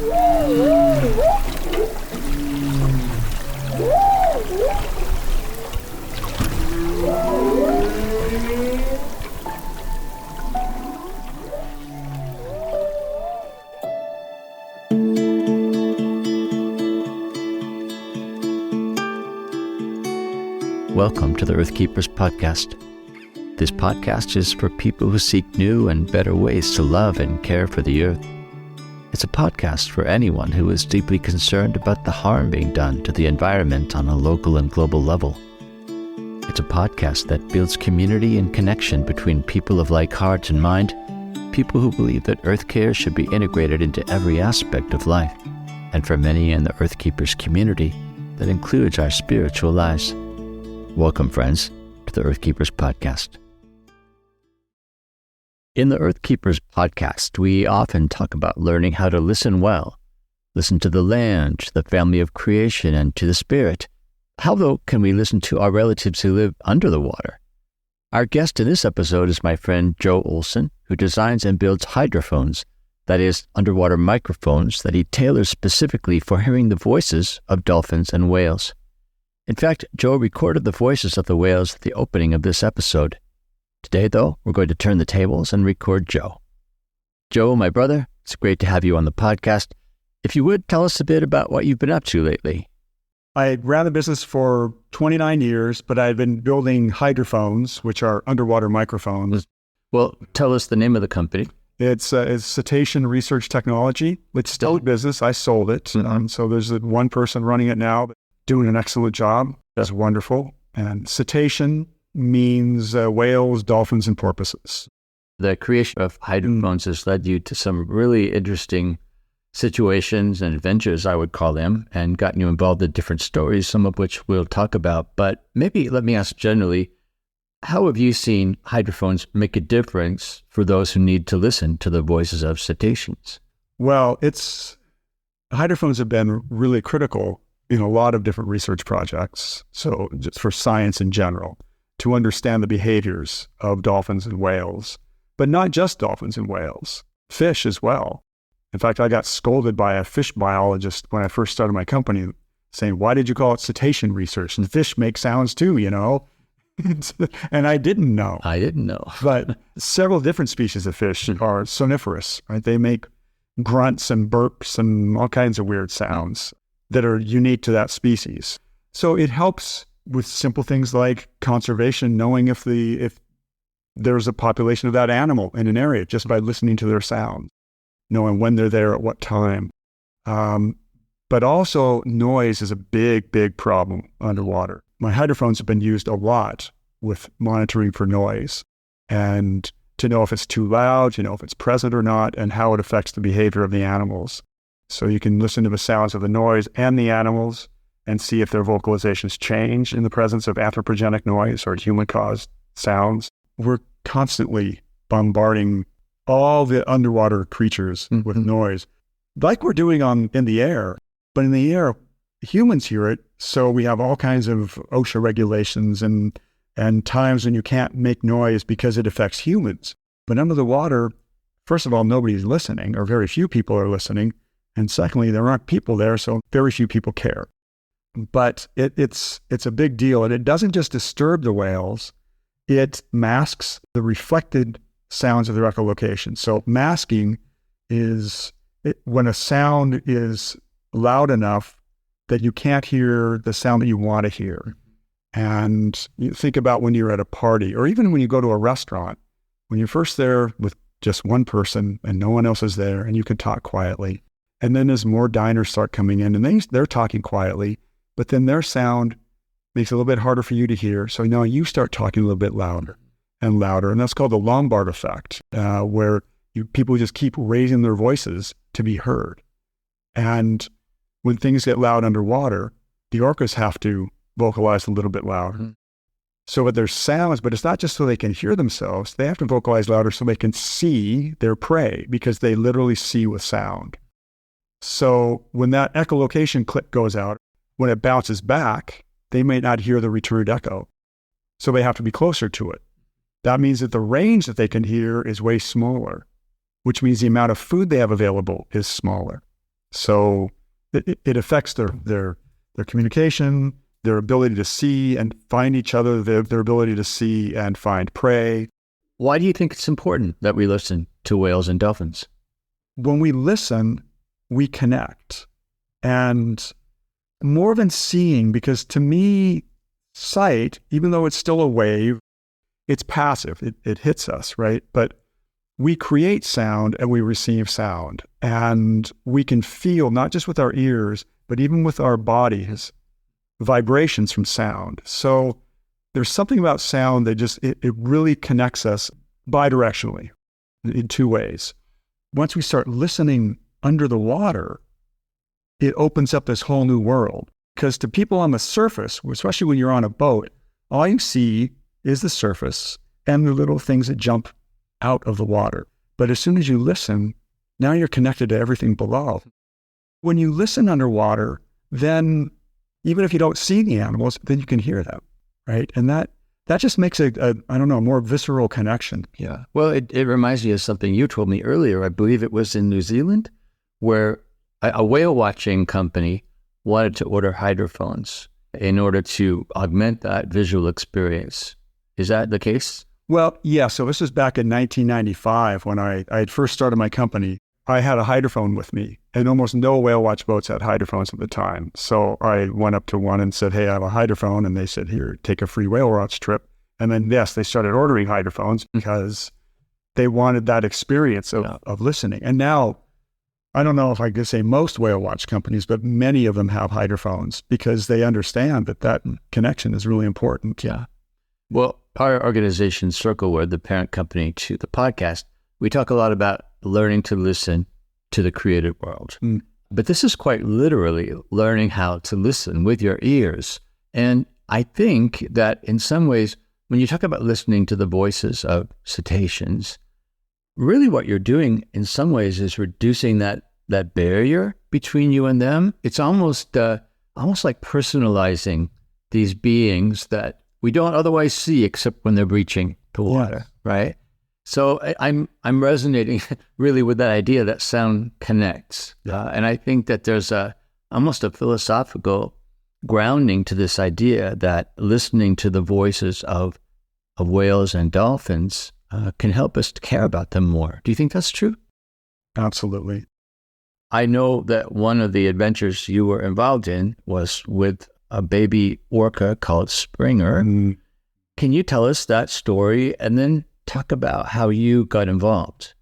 Welcome to the Earthkeepers podcast. This podcast is for people who seek new and better ways to love and care for the earth. It's a podcast for anyone who is deeply concerned about the harm being done to the environment on a local and global level. It's a podcast that builds community and connection between people of like heart and mind, people who believe that earth care should be integrated into every aspect of life, and for many in the Earthkeepers community, that includes our spiritual lives. Welcome, friends, to the Earthkeepers podcast. In the Earthkeepers podcast, we often talk about learning how to listen well, listen to the land, the family of creation, and to the spirit. How, though, can we listen to our relatives who live under the water? Our guest in this episode is my friend Joe Olson, who designs and builds hydrophones, that is, underwater microphones that he tailors specifically for hearing the voices of dolphins and whales. In fact, Joe recorded the voices of the whales at the opening of this episode. Today, though, we're going to turn the tables and record Joe. Joe, my brother, it's great to have you on the podcast. If you would, tell us a bit about what you've been up to lately. I ran the business for 29 years, but I've been building hydrophones, which are underwater microphones. Well, tell us the name of the company. It's Cetacean Research Technology. It's still in business. I sold it. So there's one person running it now, doing an excellent job. That's wonderful. And cetacean means whales, dolphins, and porpoises. The creation of hydrophones has led you to some really interesting situations and adventures, I would call them, and gotten you involved in different stories, some of which we'll talk about. But maybe let me ask generally, how have you seen hydrophones make a difference for those who need to listen to the voices of cetaceans? Well, hydrophones have been really critical in a lot of different research projects. So just for science in general, to understand the behaviors of dolphins and whales, but not just dolphins and whales, fish as well. In fact, I got scolded by a fish biologist when I first started my company saying, "Why did you call it cetacean research? And fish make sounds too, you know?" And I didn't know. But several different species of fish are soniferous, right? They make grunts and burps and all kinds of weird sounds that are unique to that species. So it helps with simple things like conservation, knowing if there's a population of that animal in an area just by listening to their sounds, knowing when they're there at what time. But also noise is a big, big problem underwater. My hydrophones have been used a lot with monitoring for noise and to know if it's too loud, to know if it's present or not, and how it affects the behavior of the animals. So you can listen to the sounds of the noise and the animals and see if their vocalizations change in the presence of anthropogenic noise or human-caused sounds. We're constantly bombarding all the underwater creatures with noise, like we're doing in the air. But in the air, humans hear it, so we have all kinds of OSHA regulations and times when you can't make noise because it affects humans. But under the water, first of all, nobody's listening, or very few people are listening. And secondly, there aren't people there, so very few people care. But it's a big deal, and it doesn't just disturb the whales, it masks the reflected sounds of their echolocation. So masking is when a sound is loud enough that you can't hear the sound that you want to hear. And you think about when you're at a party, or even when you go to a restaurant, when you're first there with just one person and no one else is there, and you can talk quietly. And then as more diners start coming in, and they're talking quietly, but then their sound makes it a little bit harder for you to hear. So now you start talking a little bit louder and louder. And that's called the Lombard effect, where people just keep raising their voices to be heard. And when things get loud underwater, the orcas have to vocalize a little bit louder. So there's sounds, but it's not just so they can hear themselves. They have to vocalize louder so they can see their prey, because they literally see with sound. So when that echolocation clip goes out, when it bounces back, they may not hear the returned echo. So they have to be closer to it. That means that the range that they can hear is way smaller, which means the amount of food they have available is smaller. So it affects their communication, their ability to see and find each other, their ability to see and find prey. Why do you think it's important that we listen to whales and dolphins? When we listen, we connect. And more than seeing, because to me, sight, even though it's still a wave, it's passive. It hits us, right? But we create sound and we receive sound. And we can feel, not just with our ears, but even with our bodies, vibrations from sound. So there's something about sound that just, it really connects us bidirectionally in two ways. Once we start listening under the water, it opens up this whole new world. Because to people on the surface, especially when you're on a boat, all you see is the surface and the little things that jump out of the water. But as soon as you listen, now you're connected to everything below. When you listen underwater, then even if you don't see the animals, then you can hear them, right? And that just makes a more visceral connection. Yeah. Well, it reminds me of something you told me earlier. I believe it was in New Zealand, where a whale watching company wanted to order hydrophones in order to augment that visual experience. Is that the case? Well, yeah. So this was back in 1995 when I had first started my company. I had a hydrophone with me, and almost no whale watch boats had hydrophones at the time. So I went up to one and said, hey, I have a hydrophone. And they said, here, take a free whale watch trip. And then, yes, they started ordering hydrophones because they wanted that experience of listening. And now, I don't know if I could say most whale watch companies, but many of them have hydrophones because they understand that connection is really important. Yeah. Well, our organization, Circleward, the parent company to the podcast, we talk a lot about learning to listen to the created world. But this is quite literally learning how to listen with your ears. And I think that in some ways, when you talk about listening to the voices of cetaceans, really what you're doing in some ways is reducing that barrier between you and them. It's almost like personalizing these beings that we don't otherwise see except when they're breaching the water, right? So I'm resonating really with that idea that sound connects. And I think that there's almost a philosophical grounding to this idea that listening to the voices of whales and dolphins can help us to care about them more. Do you think that's true? Absolutely. I know that one of the adventures you were involved in was with a baby orca called Springer. Can you tell us that story and then talk about how you got involved?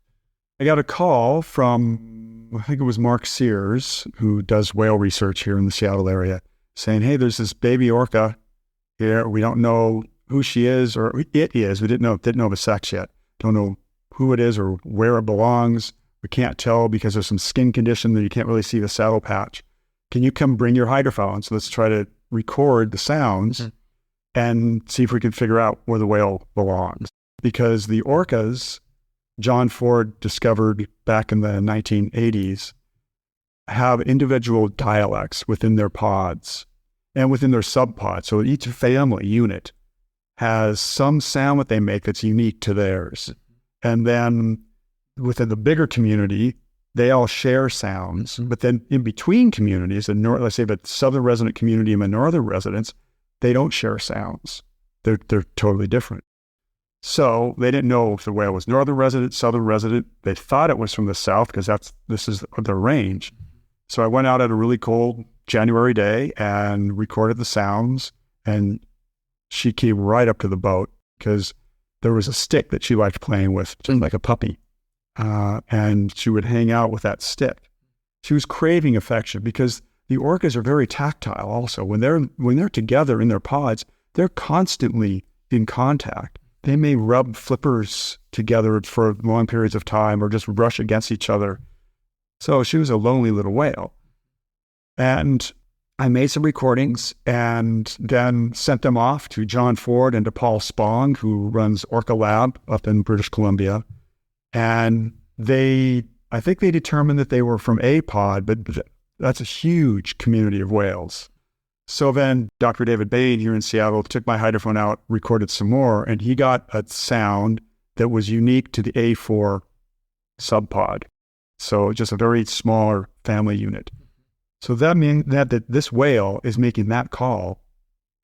I got a call from, I think it was Mark Sears, who does whale research here in the Seattle area, saying, hey, there's this baby orca here. We don't know who she is, or it is. We didn't know the sex yet. Don't know who it is or where it belongs. We can't tell because there's some skin condition that you can't really see the saddle patch. Can you come bring your hydrophones? Let's try to record the sounds and see if we can figure out where the whale belongs. Because the orcas, John Ford discovered back in the 1980s, have individual dialects within their pods and within their subpods. So each family unit has some sound that they make that's unique to theirs. And then within the bigger community, they all share sounds. But then in between communities, let's say the southern resident community and the northern residents, they don't share sounds. They're totally different. So they didn't know if the whale was northern resident, southern resident. They thought it was from the south because this is their range. So I went out at a really cold January day and recorded the sounds, and she came right up to the boat because there was a stick that she liked playing with, just like a puppy. And she would hang out with that stick. She was craving affection because the orcas are very tactile also. When they're together in their pods, they're constantly in contact. They may rub flippers together for long periods of time or just brush against each other. So she was a lonely little whale. And I made some recordings and then sent them off to John Ford and to Paul Spong, who runs Orca Lab up in British Columbia. And I think they determined that they were from a pod, but that's a huge community of whales. So then Dr. David Bain here in Seattle took my hydrophone out, recorded some more, and he got a sound that was unique to the A4 subpod. So just a very smaller family unit. So that means that this whale is making that call.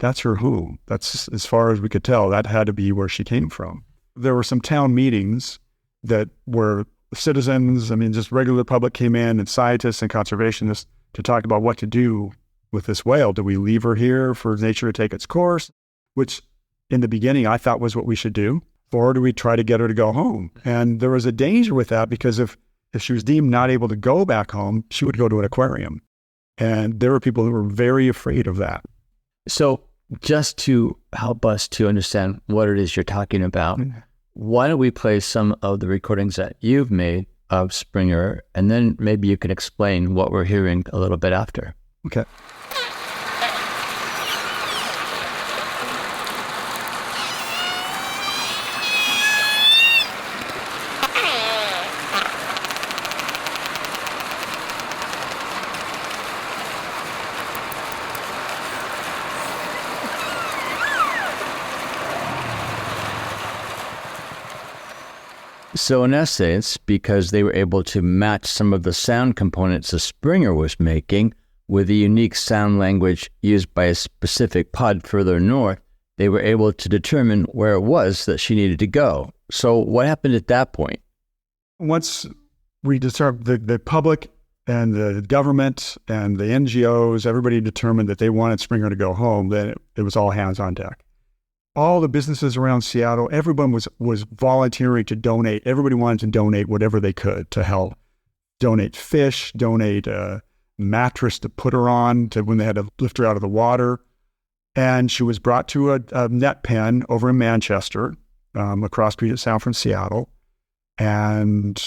That's her home. That's as far as we could tell. That had to be where she came from. There were some town meetings that were citizens, just regular public came in, and scientists and conservationists to talk about what to do with this whale. Do we leave her here for nature to take its course? Which in the beginning I thought was what we should do. Or do we try to get her to go home? And there was a danger with that, because if she was deemed not able to go back home, she would go to an aquarium. And there were people who were very afraid of that. So just to help us to understand what it is you're talking about, why don't we play some of the recordings that you've made of Springer, and then maybe you can explain what we're hearing a little bit after. Okay. So in essence, because they were able to match some of the sound components the Springer was making with the unique sound language used by a specific pod further north, they were able to determine where it was that she needed to go. So what happened at that point? Once we determined, the public and the government and the NGOs, everybody determined that they wanted Springer to go home, then it was all hands on deck. All the businesses around Seattle, everyone was volunteering to donate. Everybody wanted to donate whatever they could to help. Donate fish, donate a mattress to put her on to when they had to lift her out of the water. And she was brought to a net pen over in Manchester, across Puget Sound from Seattle, and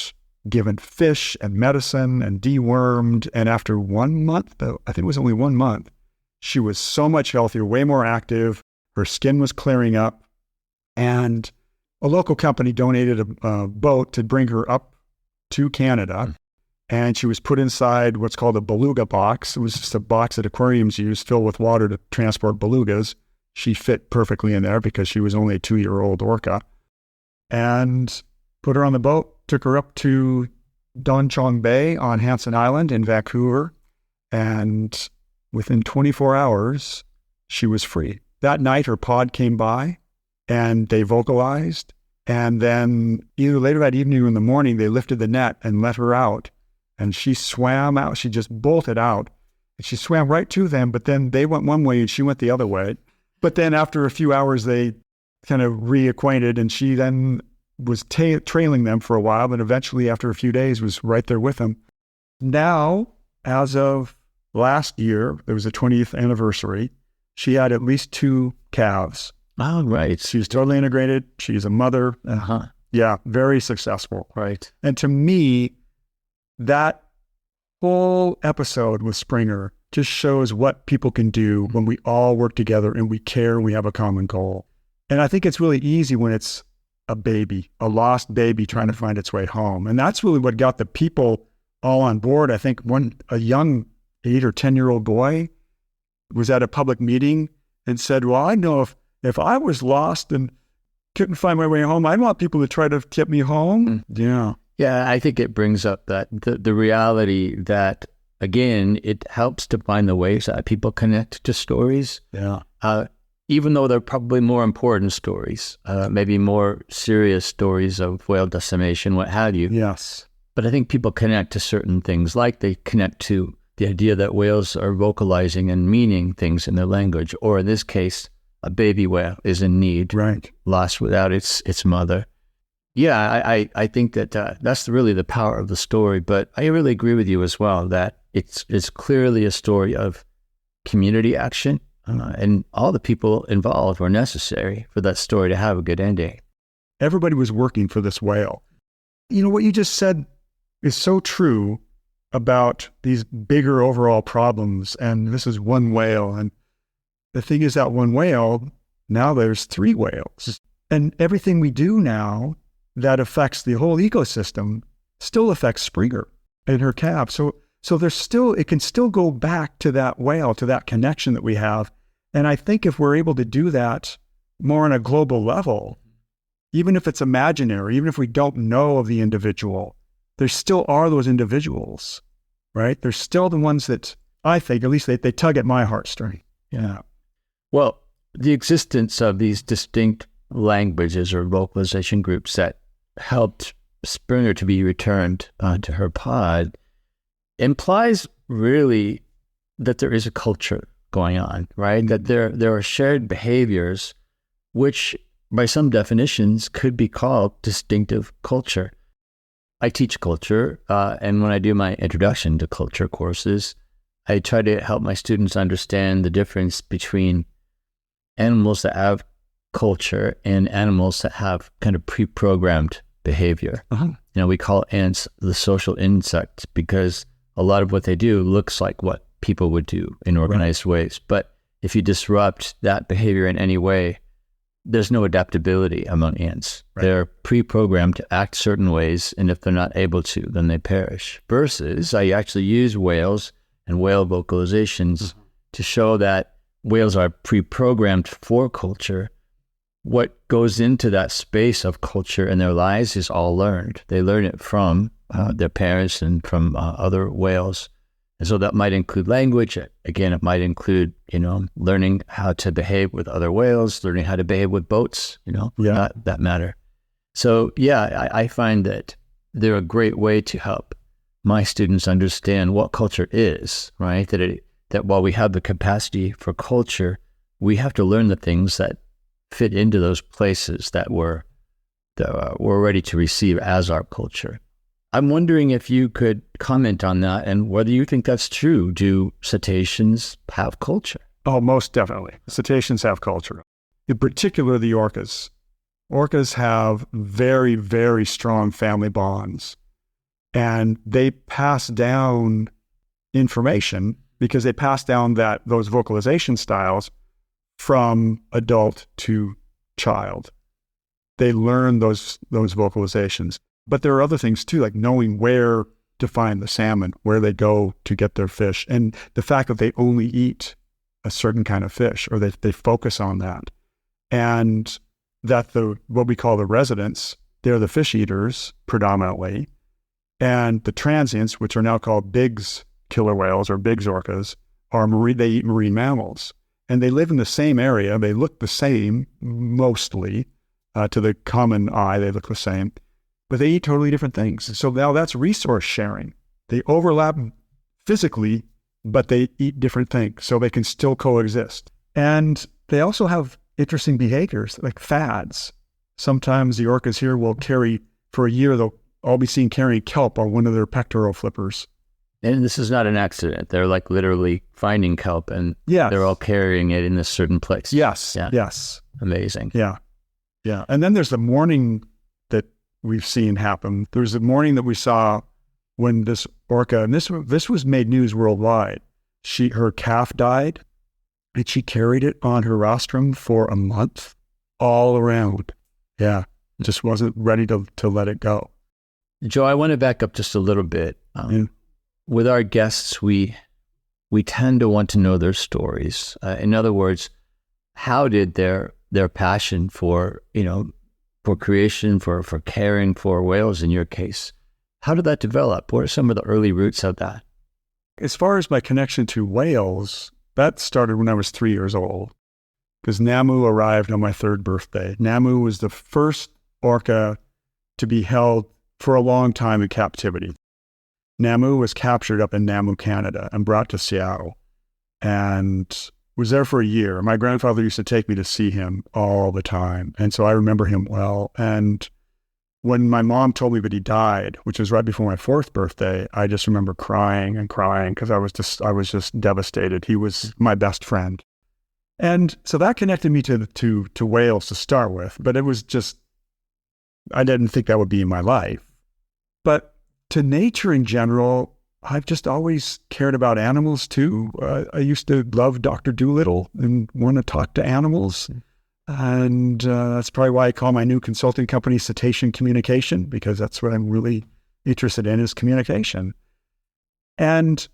given fish and medicine and dewormed. And after 1 month, I think it was only 1 month, she was so much healthier, way more active. Her skin was clearing up, and a local company donated a boat to bring her up to Canada, and she was put inside what's called a beluga box. It was just a box that aquariums use filled with water to transport belugas. She fit perfectly in there because she was only a 2-year-old orca, and put her on the boat, took her up to Don Chong Bay on Hanson Island in Vancouver, and within 24 hours, she was free. That night, her pod came by, and they vocalized. And then either later that evening or in the morning, they lifted the net and let her out. And she swam out. She just bolted out. And she swam right to them, but then they went one way and she went the other way. But then after a few hours, they kind of reacquainted, and she then was trailing them for a while, but eventually after a few days was right there with them. Now, as of last year, there was a 20th anniversary, she had at least 2 calves. Oh, right. She's totally integrated. She's a mother. Uh-huh. Yeah, very successful. Right. And to me, that whole episode with Springer just shows what people can do when we all work together and we care and we have a common goal. And I think it's really easy when it's a baby, a lost baby trying to find its way home. And that's really what got the people all on board. I think a young 8 or 10-year-old boy was at a public meeting and said, well, I know if I was lost and couldn't find my way home, I want people to try to get me home. Yeah. Yeah, I think it brings up that the reality that, again, it helps to find the ways that people connect to stories. Yeah. Even though they're probably more important stories, maybe more serious stories of whale decimation, what have you. Yes. But I think people connect to certain things, like they connect to the idea that whales are vocalizing and meaning things in their language, or in this case, a baby whale is in need, right, lost without its mother. Yeah, I think that that's really the power of the story. But I really agree with you as well that it's clearly a story of community action, and all the people involved were necessary for that story to have a good ending. Everybody was working for this whale. You know, what you just said is so true about these bigger overall problems, and this is one whale, and the thing is that one whale, now there's 3 whales, and everything we do now that affects the whole ecosystem still affects Springer and her calf. So it can still go back to that whale, to that connection that we have. And I think if we're able to do that more on a global level, even if it's imaginary, even if we don't know of the individual, there still are those individuals, right? They're still the ones that I think, at least they tug at my heartstring. Yeah. Well, the existence of these distinct languages or vocalization groups that helped Springer to be returned to her pod implies really that there is a culture going on, right? That there are shared behaviors, which by some definitions could be called distinctive culture. I teach culture, and when I do my introduction to culture courses, I try to help my students understand the difference between animals that have culture and animals that have kind of pre-programmed behavior. We call ants the social insects because a lot of what they do looks like what people would do in organized ways. But if you disrupt that behavior in any way, there's no adaptability among ants. Right. They're pre-programmed to act certain ways, and if they're not able to, then they perish. Versus, I actually use whales and whale vocalizations to show that whales are pre-programmed for culture. What goes into that space of culture in their lives is all learned. They learn it from their parents and from other whales. And so that might include language. Again, it might include, learning how to behave with other whales, learning how to behave with boats, that matter. So yeah, I find that they're a great way to help my students understand what culture is, right? That while we have the capacity for culture, we have to learn the things that fit into those places that we're ready to receive as our culture. I'm wondering if you could comment on that and whether you think that's true. Do cetaceans have culture? Oh, most definitely. Cetaceans have culture. In particular, the orcas. Orcas have very, very strong family bonds. And they pass down information because they pass down those vocalization styles from adult to child. They learn those vocalizations. But there are other things too, like knowing where to find the salmon, where they go to get their fish, and the fact that they only eat a certain kind of fish, or they focus on that. And that what we call the residents, they're the fish eaters predominantly, and the transients, which are now called Biggs killer whales or Biggs orcas, they eat marine mammals. And they live in the same area. They look the same, mostly, to the common eye, they look the same. But they eat totally different things. So now that's resource sharing. They overlap physically, but they eat different things, so they can still coexist. And they also have interesting behaviors, like fads. Sometimes the orcas here will carry, for a year, they'll all be seen carrying kelp on one of their pectoral flippers. And this is not an accident. They're like literally finding kelp and they're all carrying it in a certain place. Yes, yeah. Yes. Amazing. Yeah, yeah. And then there's the mourning that we've seen happen. There's a mourning that we saw when this orca, and this was made news worldwide. Her calf died, and she carried it on her rostrum for a month, all around. Yeah, just wasn't ready to let it go. Joe, I want to back up just a little bit. With our guests, we tend to want to know their stories. In other words, how did their passion for creation, for caring for whales in your case, how did that develop? What are some of the early roots of that? As far as my connection to whales, that started when I was 3 years old, because Namu arrived on my 3rd birthday. Namu was the first orca to be held for a long time in captivity. Namu was captured up in Namu, Canada, and brought to Seattle, and was there for a year. My grandfather used to take me to see him all the time, and so I remember him well. And when my mom told me that he died, which was right before my 4th birthday, I just remember crying and crying because I was just devastated. He was my best friend, and so that connected me to whales to start with. But it was just, I didn't think that would be in my life. But to nature in general, I've just always cared about animals too. I used to love Dr. Dolittle and want to talk to animals. And that's probably why I call my new consulting company Cetacean Communication, because that's what I'm really interested in, is communication. And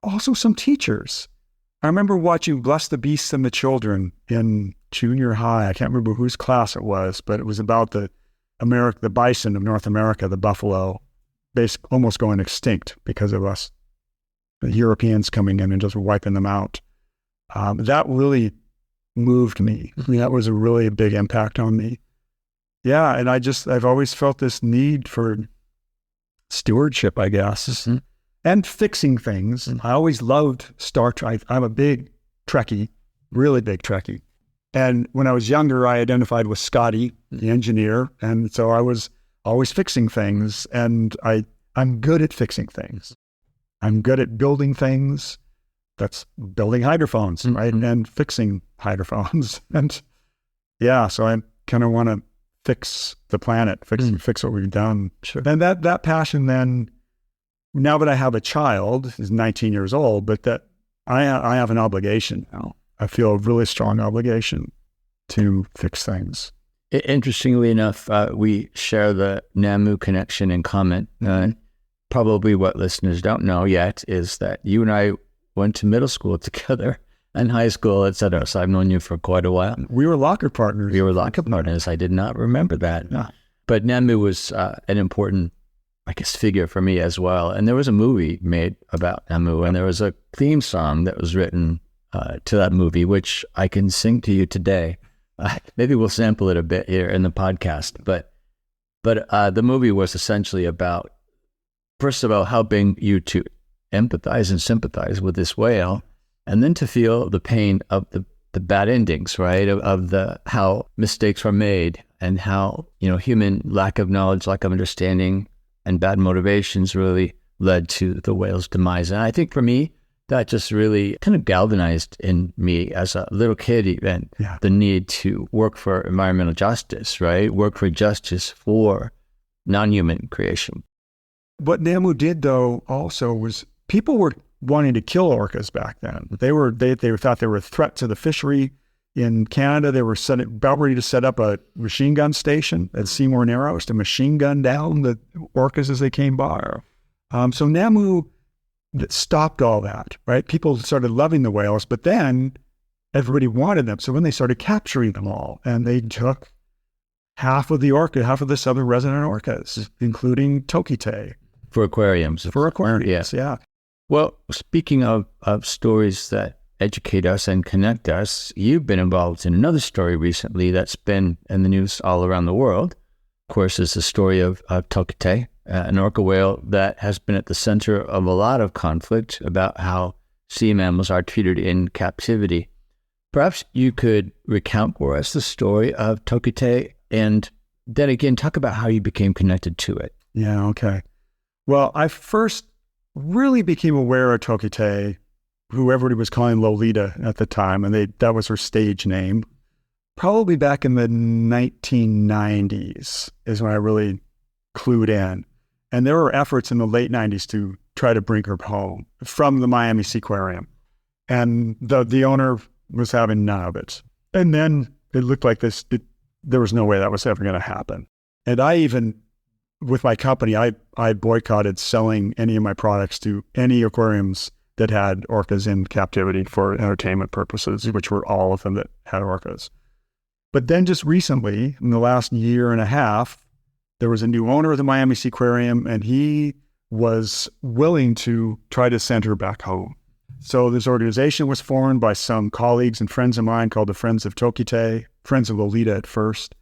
also some teachers. I remember watching Bless the Beasts and the Children in junior high. I can't remember whose class it was, but it was about the bison of North America, the buffalo. basically almost going extinct because of us, the Europeans coming in and just wiping them out. That really moved me. I mean, that was a really big impact on me. Yeah, and I've always felt this need for stewardship, I guess, and fixing things. I always loved Star Trek. I'm a big Trekkie, really big Trekkie. And when I was younger, I identified with Scotty, the engineer, and so I was always fixing things, and I'm good at fixing things. I'm good at building things. That's building hydrophones, right? And fixing hydrophones. And yeah, so I kind of want to fix the planet, fix what we've done. Sure. And that passion then, now that I have a child, is 19 years old, but that I have an obligation now. I feel a really strong obligation to fix things. Interestingly enough, we share the NAMU connection in common. Probably what listeners don't know yet is that you and I went to middle school together and high school, et cetera. So I've known you for quite a while. We were locker partners. We were locker partners. I did not remember that. Yeah. But NAMU was an important, I guess, figure for me as well. And there was a movie made about NAMU, and there was a theme song that was written to that movie, which I can sing to you today. Maybe we'll sample it a bit here in the podcast. But the movie was essentially about, first of all, helping you to empathize and sympathize with this whale, and then to feel the pain of the bad endings, right? Of the how mistakes were made, and how, human lack of knowledge, lack of understanding, and bad motivations really led to the whale's demise. And I think for me, that just really kind of galvanized in me as a little kid even, the need to work for environmental justice, right? Work for justice for non-human creation. What NAMU did, though, also was people were wanting to kill orcas back then. They thought they were a threat to the fishery. In Canada, they were about ready to set up a machine gun station at Seymour Narrows to machine gun down the orcas as they came by. So NAMU stopped all that, right? People started loving the whales, but then everybody wanted them. So when they started capturing them all, and they took half of the southern resident orcas, including Tokite. For aquariums. Yeah. Well, speaking of stories that educate us and connect us, you've been involved in another story recently that's been in the news all around the world. Of course, it's the story of Tokite, an orca whale that has been at the center of a lot of conflict about how sea mammals are treated in captivity. Perhaps you could recount for us the story of Tokite, and then again, talk about how you became connected to it. Yeah, okay. Well, I first really became aware of Tokite, who everybody was calling Lolita at the time, and that was her stage name. Probably back in the 1990s is when I really clued in. And there were efforts in the late 90s to try to bring her home from the Miami Seaquarium. And the owner was having none of it. And then it looked like there was no way that was ever going to happen. And I even, with my company, I boycotted selling any of my products to any aquariums that had orcas in captivity for entertainment purposes, which were all of them that had orcas. But then just recently, in the last year and a half, there was a new owner of the Miami Seaquarium, and he was willing to try to send her back home. So this organization was formed by some colleagues and friends of mine called the Friends of Tokite, Friends of Lolita at first,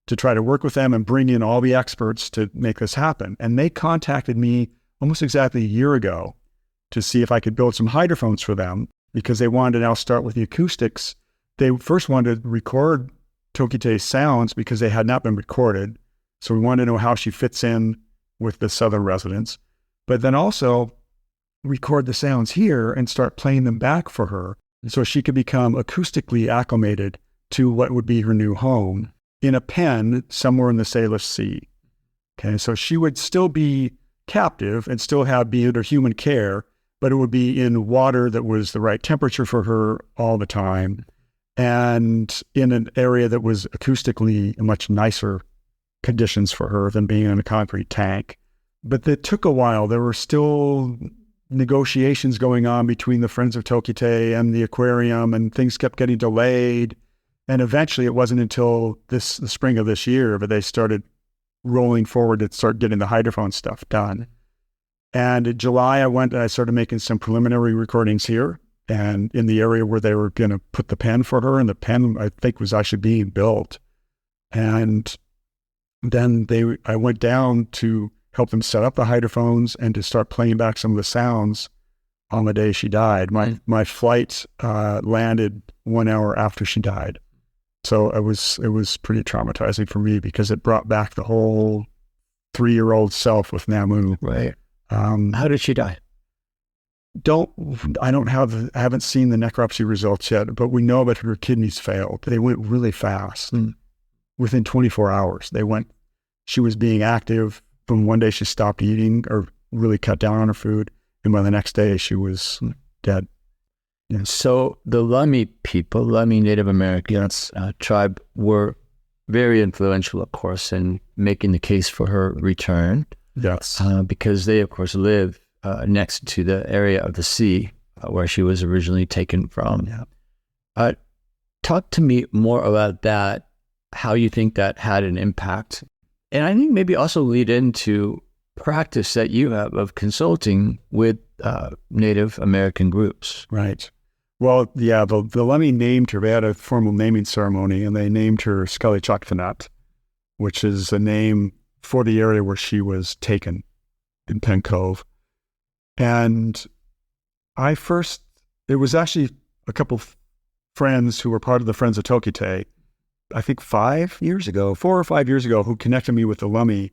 to try to work with them and bring in all the experts to make this happen. And they contacted me almost exactly a year ago to see if I could build some hydrophones for them, because they wanted to now start with the acoustics. They first wanted to record Tokite's sounds because they had not been recorded. So we wanted to know how she fits in with the southern residents, but then also record the sounds here and start playing them back for her so she could become acoustically acclimated to what would be her new home in a pen somewhere in the Salish Sea. Okay, so she would still be captive and still be under human care, but it would be in water that was the right temperature for her all the time, and in an area that was acoustically much nicer conditions for her than being in a concrete tank. But it took a while. There were still negotiations going on between the Friends of Tokite and the aquarium, and things kept getting delayed. And eventually it wasn't until the spring of this year that they started rolling forward to start getting the hydrophone stuff done. And in July, I went and I started making some preliminary recordings here and in the area where they were going to put the pen for her. And the pen, I think, was actually being built. And then I went down to help them set up the hydrophones and to start playing back some of the sounds on the day she died. My flight landed 1 hour after she died. So it was pretty traumatizing for me because it brought back the whole 3-year-old self with Namu. Right. How did she die? I haven't seen the necropsy results yet, but we know that her kidneys failed. They went really fast. Within 24 hours, she was being active. From one day she stopped eating or really cut down on her food. And by the next day she was dead. Yeah. So the Lummi people, Lummi Native Americans tribe were very influential, of course, in making the case for her return. Yes. Because they, of course, live next to the area of the sea where she was originally taken from. Yeah. Talk to me more about that, how you think that had an impact. And I think maybe also lead into practice that you have of consulting with Native American groups. Right. Well, yeah, the Lummi named her. They had a formal naming ceremony, and they named her Scully Choctanet, which is a name for the area where she was taken in Penn Cove. And it was actually a couple of friends who were part of the Friends of Tokite, I think 4 or 5 years ago, who connected me with the Lummi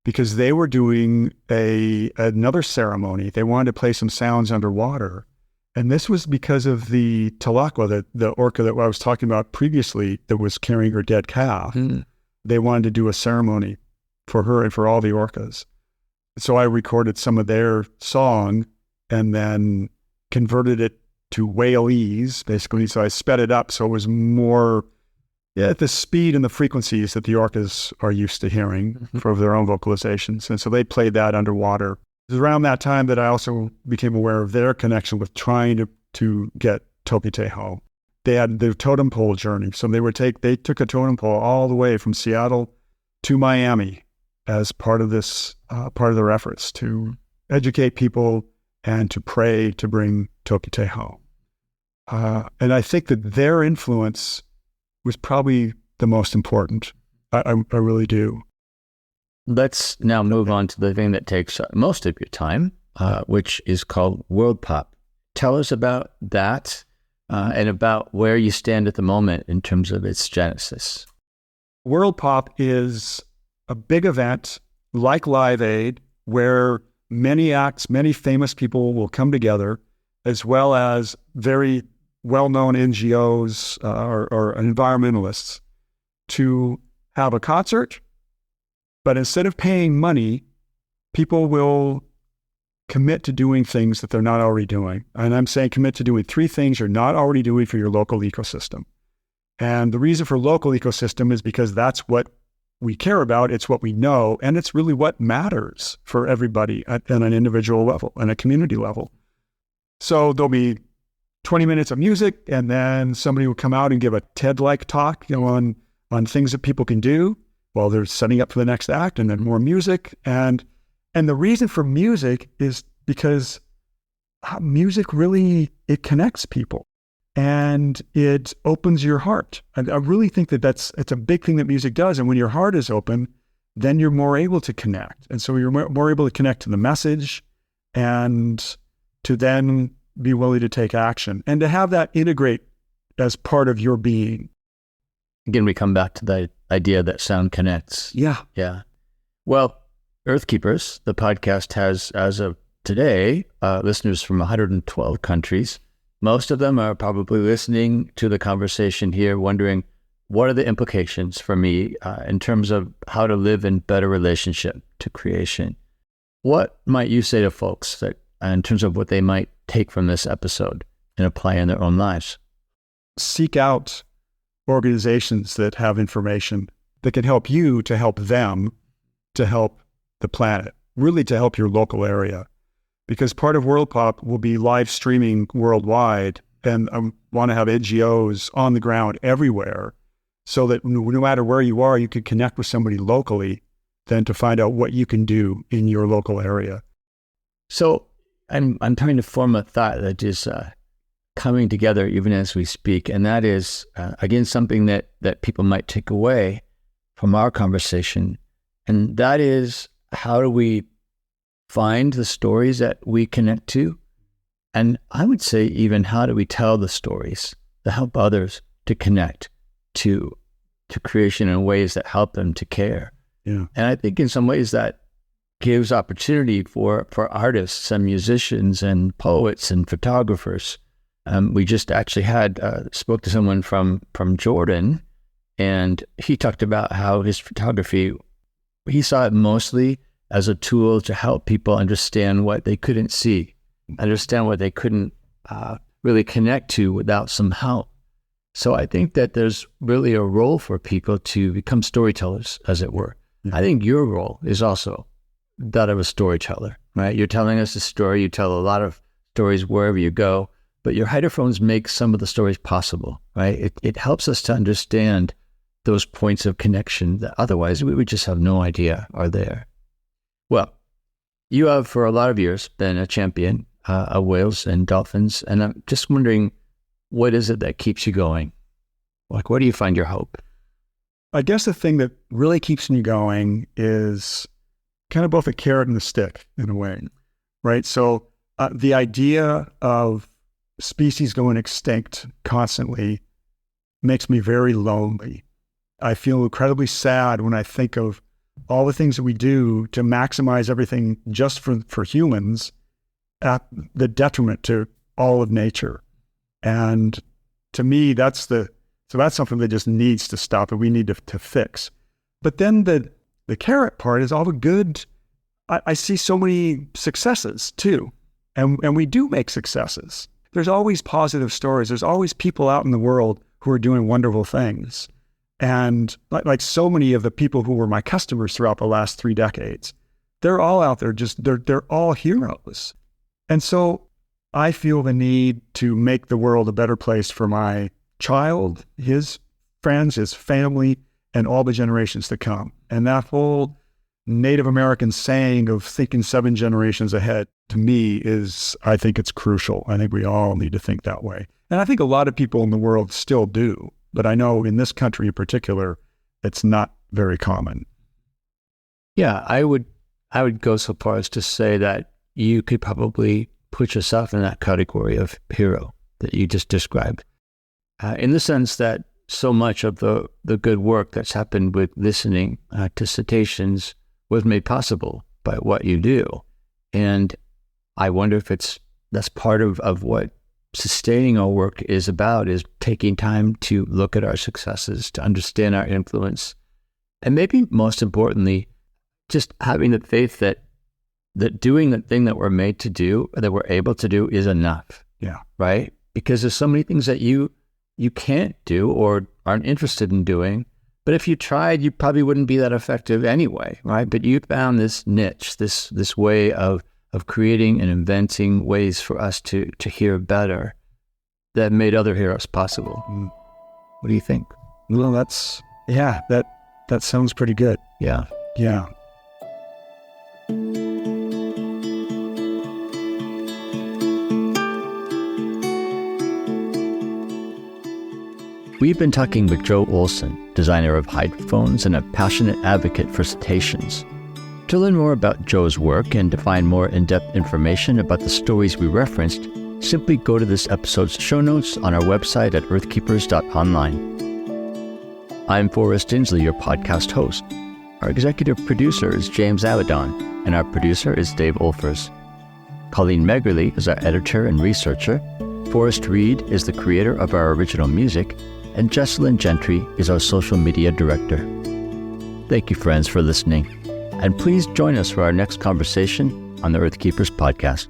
because they were doing another ceremony. They wanted to play some sounds underwater. And this was because of the Talakwa, the orca that I was talking about previously that was carrying her dead calf. They wanted to do a ceremony for her and for all the orcas. So I recorded some of their song and then converted it to whalese, basically. So I sped it up so it was more at the speed and the frequencies that the orcas are used to hearing for their own vocalizations. And so they played that underwater. It was around that time that I also became aware of their connection with trying to get Tokite home. They had their totem pole journey. So they took a totem pole all the way from Seattle to Miami as part of this, part of their efforts to educate people and to pray to bring Tokite home. And I think that their influence was probably the most important. I really do. Let's now move on to the thing that takes most of your time, which is called World Pop. Tell us about that and about where you stand at the moment in terms of its genesis. World Pop is a big event like Live Aid where many acts, many famous people will come together, as well as very well-known NGOs or environmentalists to have a concert. But instead of paying money, people will commit to doing things that they're not already doing. And I'm saying commit to doing 3 things you're not already doing for your local ecosystem. And the reason for local ecosystem is because that's what we care about. It's what we know. And it's really what matters for everybody at an individual level and a community level. So there'll be 20 minutes of music, and then somebody will come out and give a TED-like talk, on things that people can do while they're setting up for the next act, and then more music. And the reason for music is because music really, it connects people and it opens your heart. And I really think that it's a big thing that music does. And when your heart is open, then you're more able to connect. And so you're more able to connect to the message and to then be willing to take action and to have that integrate as part of your being. Again, we come back to the idea that sound connects. Yeah. Well, Earthkeepers, the podcast has, as of today, listeners from 112 countries. Most of them are probably listening to the conversation here, wondering, what are the implications for me in terms of how to live in better relationship to creation? What might you say to folks that in terms of what they might take from this episode and apply in their own lives? Seek out organizations that have information that can help you to help them, to help the planet, really to help your local area. Because part of World Pop will be live streaming worldwide, and I want to have NGOs on the ground everywhere so that no matter where you are, you can connect with somebody locally then to find out what you can do in your local area. So I'm trying to form a thought that is coming together even as we speak, and that is, again, something that people might take away from our conversation, and that is, how do we find the stories that we connect to? And I would say even, how do we tell the stories that help others to connect to creation in ways that help them to care? Yeah. And I think in some ways that gives opportunity for artists and musicians and poets and photographers. We just actually spoke to someone from Jordan, and he talked about how his photography, he saw it mostly as a tool to help people understand what they couldn't see, understand what they couldn't really connect to without some help. So I think that there's really a role for people to become storytellers, as it were. Mm-hmm. I think your role is also that of a storyteller, right? You're telling us a story. You tell a lot of stories wherever you go, but your hydrophones make some of the stories possible, right? It helps us to understand those points of connection that otherwise we would just have no idea are there. Well, you have for a lot of years been a champion of whales and dolphins, and I'm just wondering, what is it that keeps you going? Like, where do you find your hope? I guess the thing that really keeps me going is kind of both a carrot and a stick in a way, right? So the idea of species going extinct constantly makes me very lonely. I feel incredibly sad when I think of all the things that we do to maximize everything just for humans at the detriment to all of nature. And to me, that's something that just needs to stop, and we need to fix. But then the carrot part is all the good. I see so many successes too. And we do make successes. There's always positive stories. There's always people out in the world who are doing wonderful things. And like so many of the people who were my customers throughout the last 3 decades, they're all out there, they're all heroes. And so I feel the need to make the world a better place for my child, his friends, his family, and all the generations to come. And that whole Native American saying of thinking 7 generations ahead, to me, I think it's crucial. I think we all need to think that way. And I think a lot of people in the world still do. But I know in this country in particular, it's not very common. Yeah, I would go so far as to say that you could probably put yourself in that category of hero that you just described, in the sense that so much of the good work that's happened with listening to cetaceans was made possible by what you do. And I wonder if that's part of what sustaining our work is about, is taking time to look at our successes, to understand our influence, and maybe most importantly, just having the faith that doing the thing that we're made to do, that we're able to do, is enough. Yeah. Right? Because there's so many things that you can't do or aren't interested in doing, but if you tried, you probably wouldn't be that effective anyway, right? But you found this niche, this way of creating and inventing ways for us to hear better that made other heroes possible. Mm. What do you think? Well, that sounds pretty good. Yeah. Yeah. We've been talking with Joe Olson, designer of hydrophones and a passionate advocate for cetaceans. To learn more about Joe's work and to find more in-depth information about the stories we referenced, simply go to this episode's show notes on our website at earthkeepers.online. I'm Forrest Inslee, your podcast host. Our executive producer is James Avedon, and our producer is Dave Olfers. Colleen Megerly is our editor and researcher. Forrest Reed is the creator of our original music, and Jesselyn Gentry is our social media director. Thank you, friends, for listening, and please join us for our next conversation on the Earthkeepers podcast.